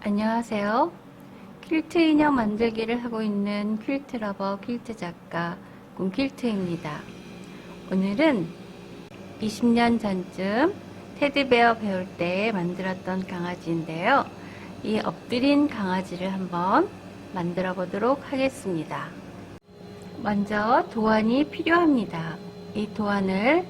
안녕하세요. 퀼트 인형 만들기를 하고 있는 퀼트러버 퀼트 작가 꿈퀼트입니다. 오늘은 20년 전쯤 테디베어 배울 때 만들었던 강아지인데요. 이 엎드린 강아지를 한번 만들어 보도록 하겠습니다. 먼저 도안이 필요합니다. 이 도안을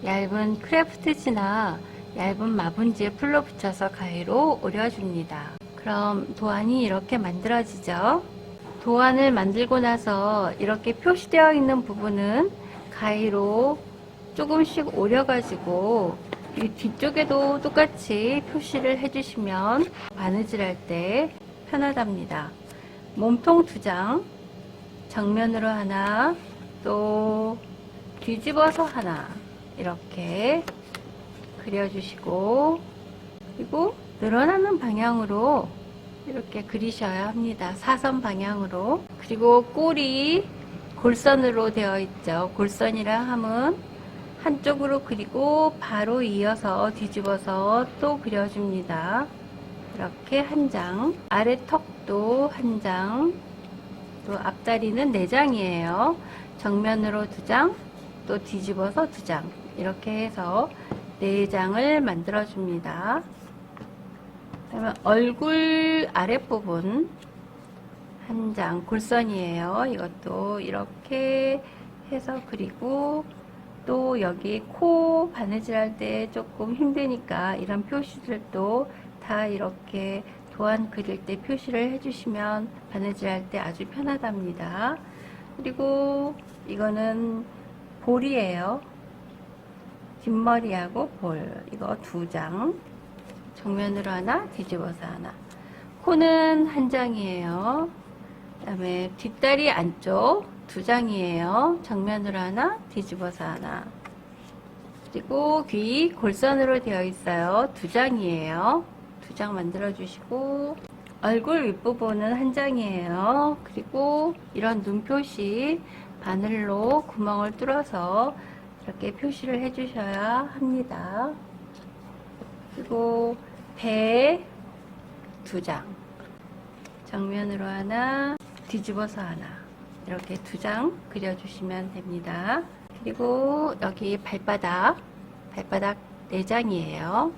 얇은 크래프트지나 얇은 마분지에 풀로 붙여서 가위로 오려줍니다. 그럼 도안이 이렇게 만들어지죠. 도안을 만들고 나서 이렇게 표시되어 있는 부분은 가위로 조금씩 오려가지고 이 뒤쪽에도 똑같이 표시를 해주시면 바느질할 때 편하답니다. 몸통 2장, 정면으로 하나, 또 뒤집어서 하나 이렇게 그려주시고, 그리고 늘어나는 방향으로 이렇게 그리셔야 합니다. 사선 방향으로. 그리고 꼬리 골선으로 되어 있죠. 골선이라 함은 한쪽으로 그리고 바로 이어서 뒤집어서 또 그려줍니다. 이렇게 한 장, 아래 턱도 한 장, 또 앞다리는 4장이에요. 정면으로 2장, 또 뒤집어서 2장, 이렇게 해서 4장을 만들어 줍니다. 그러면 얼굴 아랫부분 한 장, 골선이에요. 이것도 이렇게 해서 그리고, 또 여기 코 바느질 할 때 조금 힘드니까 이런 표시들도 다 이렇게 도안 그릴 때 표시를 해주시면 바느질 할 때 아주 편하답니다. 그리고 이거는 볼이에요. 뒷머리하고 볼, 이거 2장, 정면으로 하나, 뒤집어서 하나. 코는 한 장이에요. 그 다음에 뒷다리 안쪽 2장이에요. 정면으로 하나, 뒤집어서 하나. 그리고 귀 골선으로 되어 있어요. 2장이에요. 2장 만들어 주시고, 얼굴 윗부분은 한 장이에요. 그리고 이런 눈 표시 바늘로 구멍을 뚫어서 이렇게 표시를 해 주셔야 합니다. 그리고 배 2장, 정면으로 하나, 뒤집어서 하나, 이렇게 2장 그려주시면 됩니다. 그리고 여기 발바닥 4장이에요.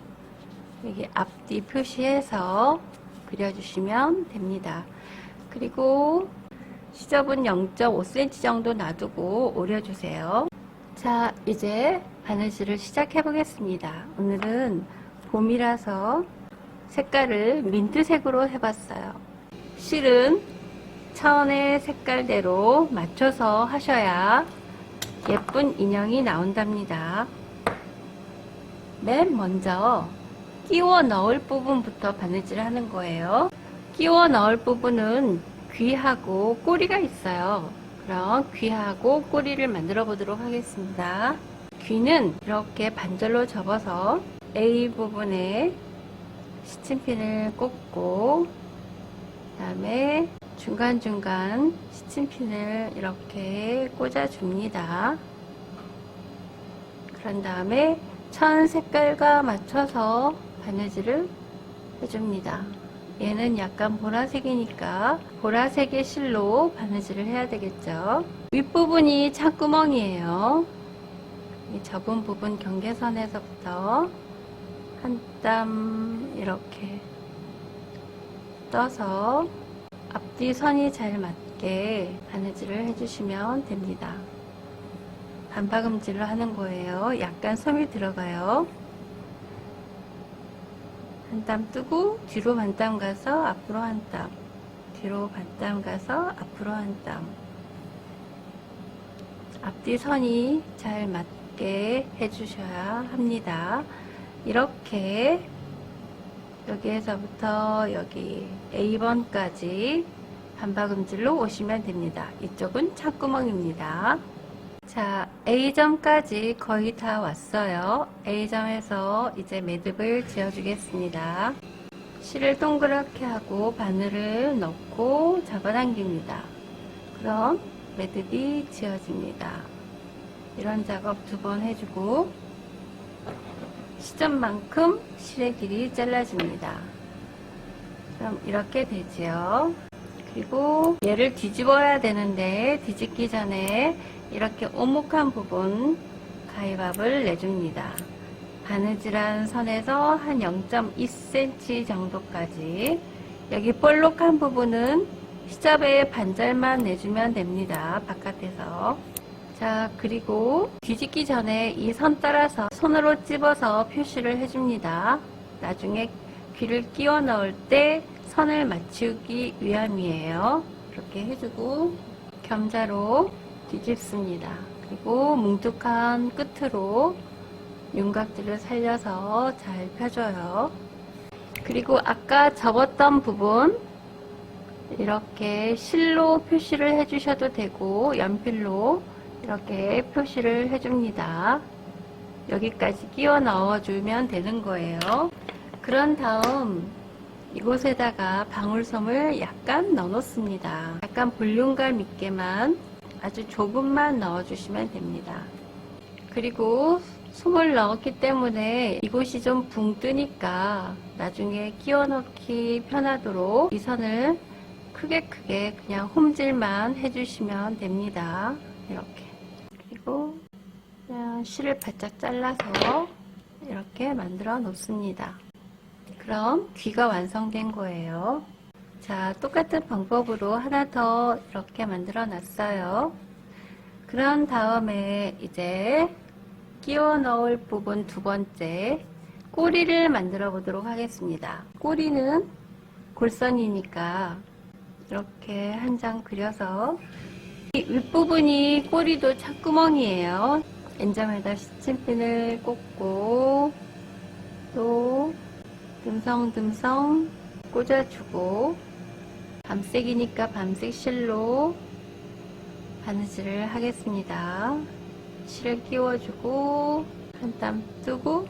여기 앞뒤 표시해서 그려주시면 됩니다. 그리고 시접은 0.5cm 정도 놔두고 오려주세요. 자, 이제 바느질을 시작해 보겠습니다. 오늘은 봄이라서 색깔을 민트색으로 해봤어요. 실은 천의 색깔대로 맞춰서 하셔야 예쁜 인형이 나온답니다. 맨 먼저 끼워 넣을 부분부터 바느질 하는 거예요. 끼워 넣을 부분은 귀하고 꼬리가 있어요. 그럼 귀하고 꼬리를 만들어 보도록 하겠습니다. 귀는 이렇게 반절로 접어서 A 부분에 시침핀을 꽂고, 그 다음에 중간중간 시침핀을 이렇게 꽂아줍니다. 그런 다음에 천 색깔과 맞춰서 바느질을 해줍니다. 얘는 약간 보라색이니까 보라색의 실로 바느질을 해야 되겠죠. 윗부분이 창구멍이에요. 이 접은 부분 경계선에서부터 한 땀 이렇게 떠서 앞뒤 선이 잘 맞게 바느질을 해주시면 됩니다. 반박음질로 하는 거예요. 약간 솜이 들어가요. 한 땀 뜨고 뒤로 반 땀 가서 앞으로 한 땀, 뒤로 반 땀 가서 앞으로 한 땀. 앞뒤 선이 잘 맞게 해주셔야 합니다. 이렇게 여기에서부터 여기 A번까지 반박음질로 오시면 됩니다. 이쪽은 창구멍입니다. 자, A점까지 거의 다 왔어요. A점에서 이제 매듭을 지어 주겠습니다. 실을 동그랗게 하고 바늘을 넣고 잡아당깁니다. 그럼 매듭이 지어집니다. 이런 작업 2번 해주고, 시점만큼 실의 길이 잘라집니다. 그럼 이렇게 되지요. 그리고 얘를 뒤집어야 되는데 뒤집기 전에 이렇게 오목한 부분 가위밥을 내줍니다. 바느질한 선에서 한 0.2cm 정도까지. 여기 볼록한 부분은 시접에 반절만 내주면 됩니다. 바깥에서. 자, 그리고 뒤집기 전에 이 선 따라서 손으로 찝어서 표시를 해줍니다. 나중에 귀를 끼워 넣을 때 선을 맞추기 위함이에요. 이렇게 해주고 겸자로 뒤집습니다. 그리고 뭉툭한 끝으로 윤곽들을 살려서 잘 펴줘요. 그리고 아까 접었던 부분 이렇게 실로 표시를 해주셔도 되고 연필로 이렇게 표시를 해줍니다. 여기까지 끼워 넣어주면 되는 거예요. 그런 다음 이곳에다가 방울솜을 약간 넣어 놓습니다. 약간 볼륨감 있게만 아주 조금만 넣어주시면 됩니다. 그리고 솜을 넣었기 때문에 이곳이 좀 붕 뜨니까 나중에 끼워 넣기 편하도록 이 선을 크게 그냥 홈질만 해주시면 됩니다. 이렇게. 그리고 그냥 실을 바짝 잘라서 이렇게 만들어 놓습니다. 그럼 귀가 완성된 거예요. 자, 똑같은 방법으로 하나 더 이렇게 만들어 놨어요. 그런 다음에 이제 끼워 넣을 부분 두 번째 꼬리를 만들어 보도록 하겠습니다. 꼬리는 골선이니까 이렇게 한 장 그려서 이 윗부분이 꼬리도 착구멍이에요. 엔점에다 시침핀을 꽂고 또 듬성듬성 꽂아주고 밤색이니까 밤색 실로 바느질을 하겠습니다. 실을 끼워주고 한 땀 뜨고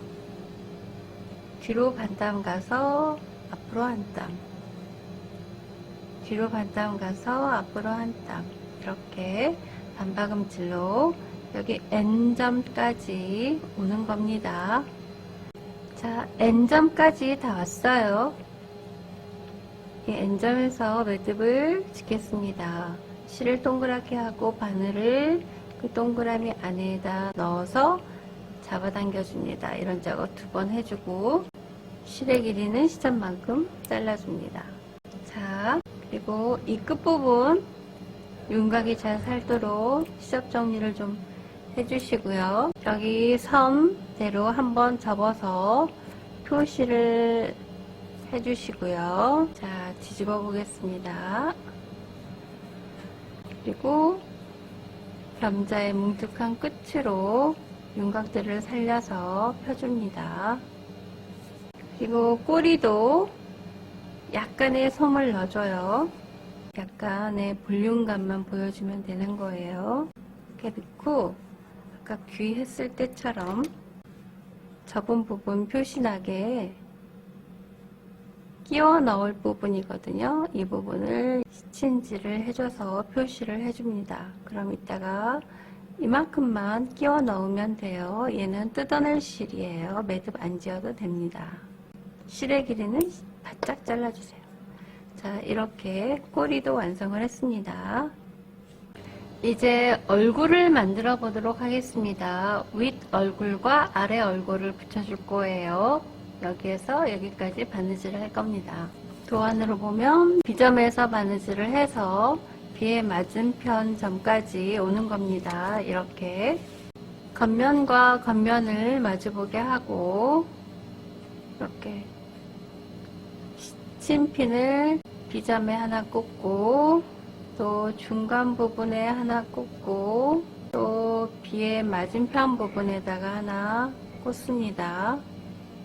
뒤로 반 땀 가서 앞으로 한 땀, 뒤로 반 땀 가서 앞으로 한 땀, 이렇게 반박음질로 여기 N점까지 오는 겁니다. 자, N점까지 다 왔어요. 이 N점에서 매듭을 짓겠습니다. 실을 동그랗게 하고 바늘을 그 동그라미 안에다 넣어서 잡아당겨 줍니다. 이런 작업 두 번 해주고 실의 길이는 시접만큼 잘라줍니다. 자, 그리고 이 끝부분 윤곽이 잘 살도록 시접 정리를 좀 해주시고요. 여기 선대로 한번 접어서 표시를 해주시고요. 자, 뒤집어 보겠습니다. 그리고 겸자의 뭉툭한 끝으로 윤곽들을 살려서 펴줍니다. 그리고 꼬리도 약간의 솜을 넣어줘요. 약간의 볼륨감만 보여주면 되는 거예요. 이렇게 넣고 아까 귀 했을 때처럼 접은 부분 표시나게 끼워 넣을 부분이거든요. 이 부분을 스친질을 해줘서 표시를 해줍니다. 그럼 이따가 이만큼만 끼워 넣으면 돼요. 얘는 뜯어낼 실이에요. 매듭 안 지어도 됩니다. 실의 길이는 바짝 잘라주세요. 자, 이렇게 꼬리도 완성을 했습니다. 이제 얼굴을 만들어 보도록 하겠습니다. 윗 얼굴과 아래 얼굴을 붙여줄 거예요. 여기에서 여기까지 바느질을 할 겁니다. 도안으로 보면 B점에서 바느질을 해서 B의 맞은편 점까지 오는 겁니다. 이렇게 겉면과 겉면을 마주보게 하고 이렇게 시침핀을 B점에 하나 꽂고 또 중간 부분에 하나 꽂고 또 B의 맞은편 부분에다가 하나 꽂습니다.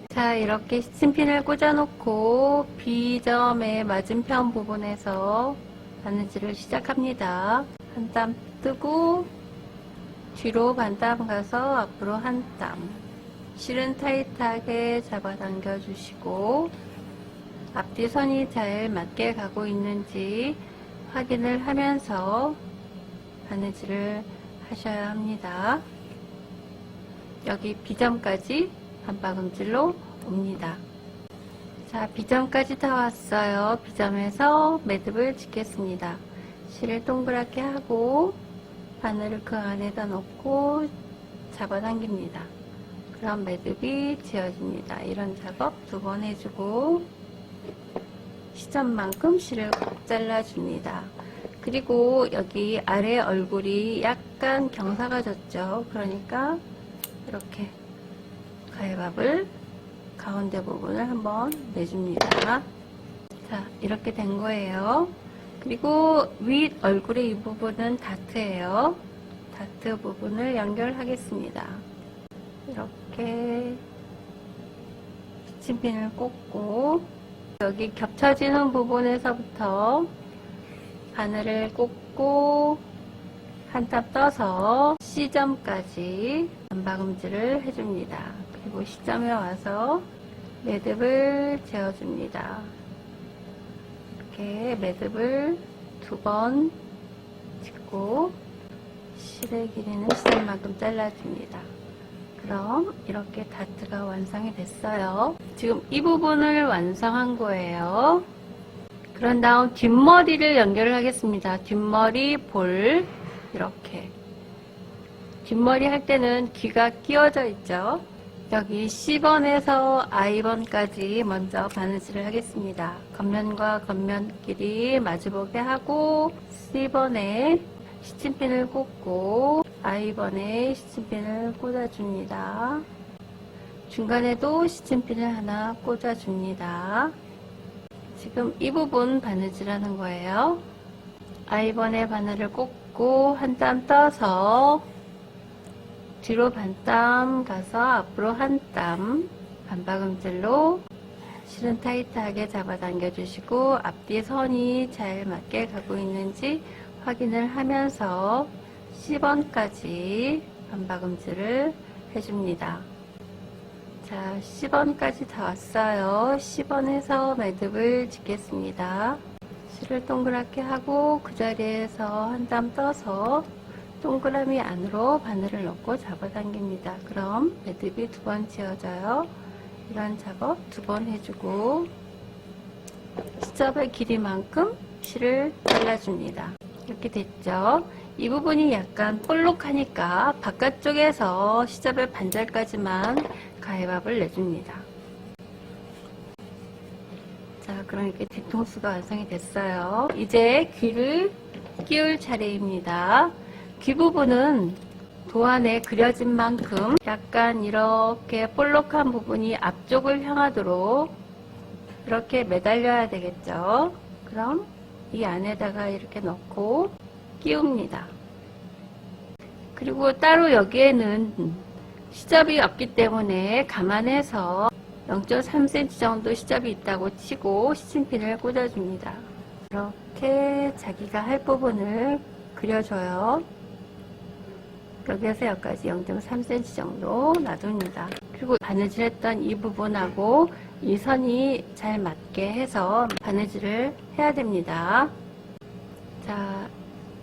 자, 이렇게 시침핀을 꽂아 놓고 B점의 맞은편 부분에서 바느질을 시작합니다. 한 땀 뜨고 뒤로 반 땀 가서 앞으로 한 땀. 실은 타이트하게 잡아당겨 주시고 앞뒤 선이 잘 맞게 가고 있는지 확인을 하면서 바느질을 하셔야 합니다. 여기 B점까지 반박음질로 옵니다. 자, B점까지 다 왔어요. B점에서 매듭을 짓겠습니다. 실을 동그랗게 하고 바늘을 그 안에다 넣고 잡아당깁니다. 그럼 매듭이 지어집니다. 이런 작업 2번 해주고 시점만큼 실을 꼭 잘라줍니다. 그리고 여기 아래 얼굴이 약간 경사가 졌죠. 그러니까 이렇게 가위밥을 가운데 부분을 한번 내줍니다. 자, 이렇게 된 거예요. 그리고 윗 얼굴의 이 부분은 다트예요. 다트 부분을 연결하겠습니다. 이렇게 붙임핀을 꽂고 여기 겹쳐지는 부분에서부터 바늘을 꽂고 한 땀 떠서 C점까지 반박음질을 해줍니다. 그리고 C점에 와서 매듭을 재어줍니다. 이렇게 매듭을 2번 짓고 실의 길이는 C점만큼 잘라줍니다. 그럼 이렇게 다트가 완성이 됐어요. 지금 이 부분을 완성한 거예요. 그런 다음 뒷머리를 연결을 하겠습니다. 뒷머리 볼 이렇게 뒷머리 할 때는 귀가 끼워져 있죠. 여기 C번에서 I번까지 먼저 바느질을 하겠습니다. 겉면과 겉면끼리 마주보게 하고 C번에 시침핀을 꽂고 I번에 시침핀을 꽂아줍니다. 중간에도 시침핀을 하나 꽂아줍니다. 지금 이 부분 바느질 하는 거예요. I번에 바늘을 꽂고 한 땀 떠서 뒤로 반 땀 가서 앞으로 한 땀 반박음질로 실은 타이트하게 잡아당겨 주시고 앞뒤 선이 잘 맞게 가고 있는지 확인을 하면서 C번까지 반박음질을 해줍니다. 자, C번까지 다 왔어요. C번에서 매듭을 짓겠습니다. 실을 동그랗게 하고 그 자리에서 한 땀 떠서 동그라미 안으로 바늘을 넣고 잡아당깁니다. 그럼 매듭이 2번 지어져요. 이런 작업 2번 해주고 C점의 길이만큼 실을 잘라줍니다. 이렇게 됐죠. 이 부분이 약간 볼록하니까 바깥쪽에서 C점의 반절까지만 가위밥을 내줍니다. 자, 그럼 이렇게 뒤통수가 완성이 됐어요. 이제 귀를 끼울 차례입니다. 귀 부분은 도안에 그려진 만큼 약간 이렇게 볼록한 부분이 앞쪽을 향하도록 이렇게 매달려야 되겠죠. 그럼 이 안에다가 이렇게 넣고 끼웁니다. 그리고 따로 여기에는 C점이 없기 때문에 감안해서 0.3cm 정도 C점이 있다고 치고 시침핀을 꽂아줍니다. 이렇게 자기가 할 부분을 그려줘요. 여기에서 여기까지 0.3cm 정도 놔둡니다. 그리고 바느질했던 이 부분하고 이 선이 잘 맞게 해서 바느질을 해야 됩니다. 자,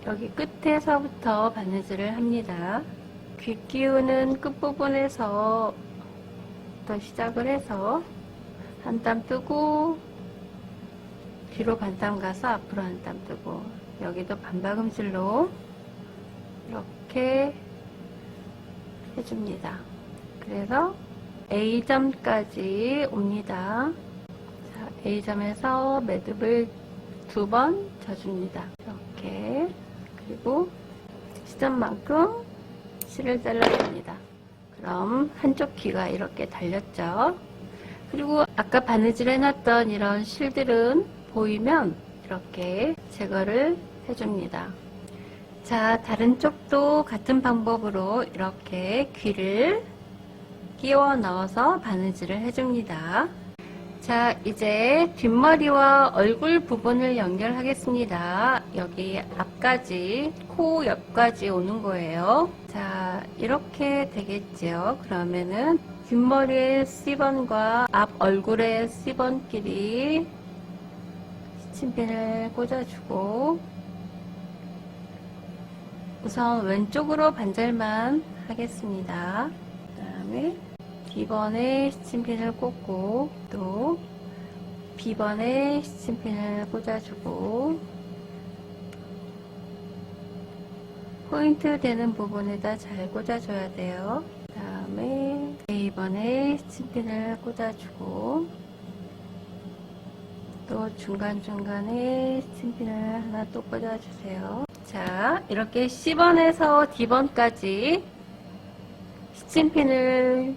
여기 끝에서부터 바느질을 합니다. 귀 끼우는 끝부분에서 또 시작을 해서 한 땀 뜨고 뒤로 반 땀 가서 앞으로 한 땀 뜨고 여기도 반박음질로 이렇게 해줍니다. 그래서 A점까지 옵니다. 자, A점에서 매듭을 2번 져줍니다. 이렇게 그리고 C점만큼 실을 잘라줍니다. 그럼 한쪽 귀가 이렇게 달렸죠. 그리고 아까 바느질 해놨던 이런 실들은 보이면 이렇게 제거를 해줍니다. 자, 다른 쪽도 같은 방법으로 이렇게 귀를 끼워 넣어서 바느질을 해줍니다. 자, 이제 뒷머리와 얼굴 부분을 연결하겠습니다. 여기 앞까지, 코 옆까지 오는 거예요. 자, 이렇게 되겠죠. 그러면은 뒷머리의 C번과 앞 얼굴의 C번끼리 시침핀을 꽂아주고 우선 왼쪽으로 반절만 하겠습니다. 그 다음에 D번에 시침핀을 꽂고 또 B번에 시침핀을 꽂아주고 포인트 되는 부분에다 잘 꽂아줘야 돼요. 그 다음에 A번에 시침핀을 꽂아주고 또 중간중간에 시침핀을 하나 또 꽂아주세요. 자, 이렇게 C번에서 D번까지 시침핀을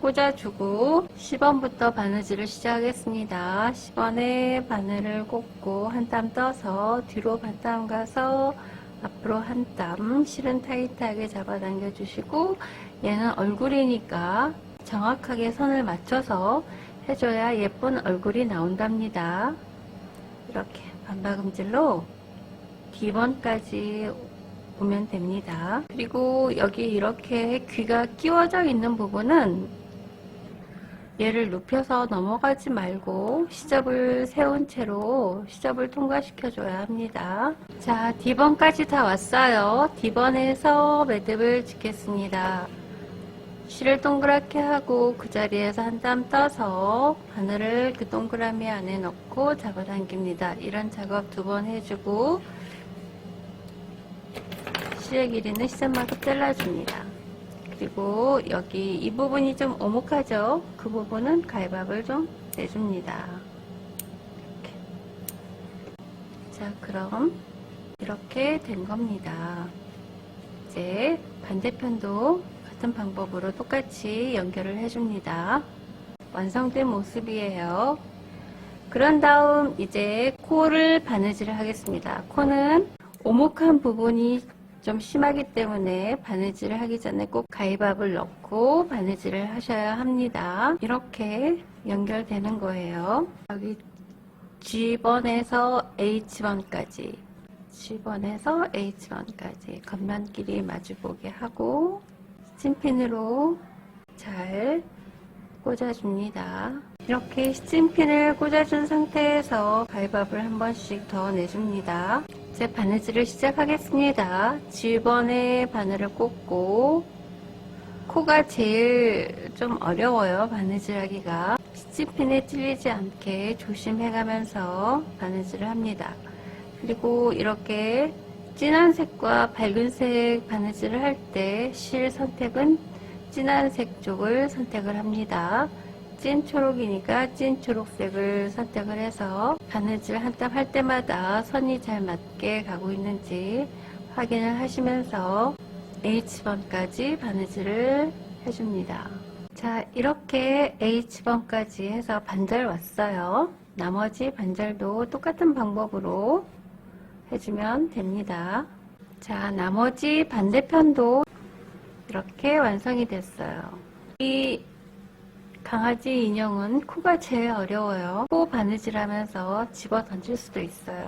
꽂아주고 C번부터 바느질을 시작하겠습니다. C번에 바늘을 꽂고 한 땀 떠서 뒤로 반 땀 가서 앞으로 한 땀 실은 타이트하게 잡아당겨 주시고, 얘는 얼굴이니까 정확하게 선을 맞춰서 해줘야 예쁜 얼굴이 나온답니다. 이렇게 반박음질로 D번까지 오면 됩니다. 그리고 여기 이렇게 귀가 끼워져 있는 부분은 얘를 눕혀서 넘어가지 말고 시접을 세운 채로 시접을 통과시켜 줘야 합니다. 자, D번까지 다 왔어요. D번에서 매듭을 짓겠습니다. 실을 동그랗게 하고 그 자리에서 한 땀 떠서 바늘을 그 동그라미 안에 넣고 잡아당깁니다. 이런 작업 2번 해주고 실의 길이는 시접만큼 잘라줍니다. 그리고 여기 이 부분이 좀 오목하죠? 그 부분은 가위밥을 좀 내줍니다. 이렇게. 자, 그럼 이렇게 된 겁니다. 이제 반대편도 같은 방법으로 똑같이 연결을 해줍니다. 완성된 모습이에요. 그런 다음 이제 코를 바느질을 하겠습니다. 코는 오목한 부분이 좀 심하기 때문에 바느질을 하기 전에 꼭 가위밥을 넣고 바느질을 하셔야 합니다. 이렇게 연결되는 거예요. 여기 G번에서 H번까지, G번에서 H번까지 겉만끼리 마주보게 하고 시침핀으로 잘 꽂아줍니다. 이렇게 시침핀을 꽂아준 상태에서 가위밥을 한 번씩 더 내줍니다. 이제 바느질을 시작하겠습니다. G번에 바늘을 꽂고 코가 제일 좀 어려워요. 바느질하기가. 시침핀에 찔리지 않게 조심해가면서 바느질을 합니다. 그리고 이렇게 진한 색과 밝은 색 바느질을 할 때 실 선택은 진한 색 쪽을 선택을 합니다. 찐 초록이니까 찐 초록색을 선택을 해서 바느질 한 땀 할 때마다 선이 잘 맞게 가고 있는지 확인을 하시면서 H번까지 바느질을 해줍니다. 자, 이렇게 H번까지 해서 반절 왔어요. 나머지 반절도 똑같은 방법으로 해주면 됩니다. 자, 나머지 반대편도 이렇게 완성이 됐어요. 이 강아지 인형은 코가 제일 어려워요. 코 바느질 하면서 집어 던질 수도 있어요.